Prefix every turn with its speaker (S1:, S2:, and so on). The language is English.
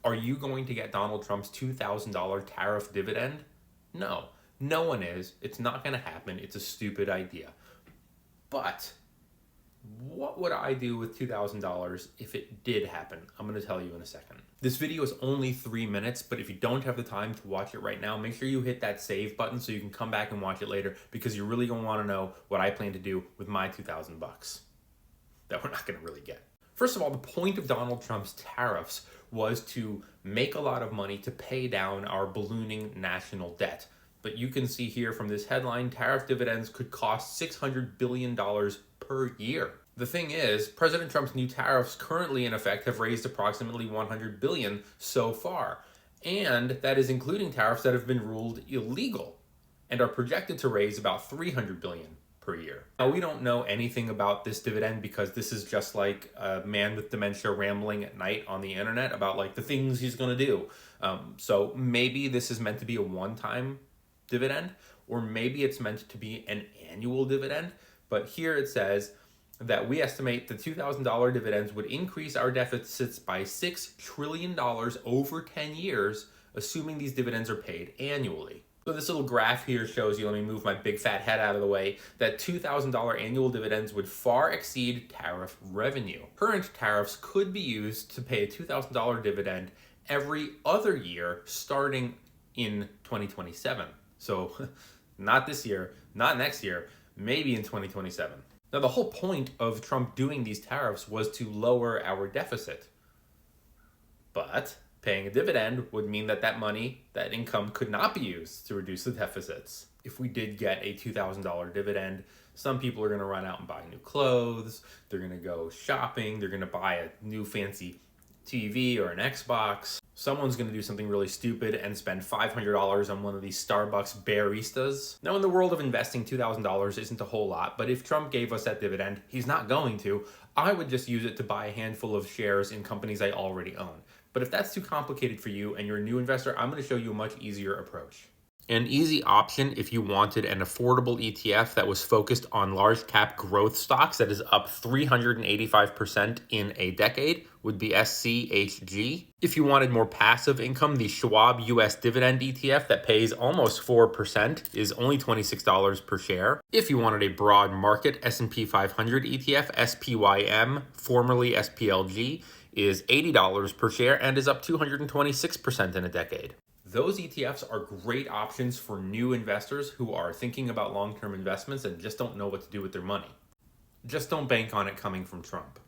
S1: Are you going to get Donald Trump's $2,000 tariff dividend? No, no one is. It's not going to happen. It's a stupid idea. But what would I do with $2,000 if it did happen? I'm going to tell you in a second. This video is only 3 minutes, but if you don't have the time to watch it right now, make sure you hit that save button so you can come back and watch it later, because you're really going to want to know what I plan to do with my 2,000 bucks that we're not going to really get. First of all, the point of Donald Trump's tariffs was to make a lot of money to pay down our ballooning national debt. But you can see here from this headline, tariff dividends could cost $600 billion per year. The thing is, President Trump's new tariffs currently in effect have raised approximately $100 billion so far. And that is including tariffs that have been ruled illegal and are projected to raise about $300 billion per year. Now, we don't know anything about this dividend because this is just like a man with dementia rambling at night on the internet about like the things he's going to do. So maybe this is meant to be a one-time dividend, or maybe it's meant to be an annual dividend. But here it says that we estimate the $2,000 dividends would increase our deficits by $6 trillion over 10 years, assuming these dividends are paid annually. So this little graph here shows you, let me move my big fat head out of the way, that $2,000 annual dividends would far exceed tariff revenue. Current tariffs could be used to pay a $2,000 dividend every other year starting in 2027. So not this year, not next year, maybe in 2027. Now, the whole point of Trump doing these tariffs was to lower our deficit. But paying a dividend would mean that that money, that income, could not be used to reduce the deficits. If we did get a $2,000 dividend, some people are going to run out and buy new clothes, they're going to go shopping, they're going to buy a new fancy TV or an Xbox. Someone's going to do something really stupid and spend $500 on one of these Starbucks baristas. Now, in the world of investing, $2,000 isn't a whole lot, but if Trump gave us that dividend, he's not going to, I would just use it to buy a handful of shares in companies I already own. But if that's too complicated for you and you're a new investor, I'm going to show you a much easier approach. An easy option if you wanted an affordable ETF that was focused on large cap growth stocks that is up 385% in a decade would be SCHG. If you wanted more passive income, the Schwab US Dividend ETF that pays almost 4% is only $26 per share. If you wanted a broad market S&P 500 ETF, SPYM, formerly SPLG, is $80 per share and is up 226% in a decade. Those ETFs are great options for new investors who are thinking about long-term investments and just don't know what to do with their money. Just don't bank on it coming from Trump.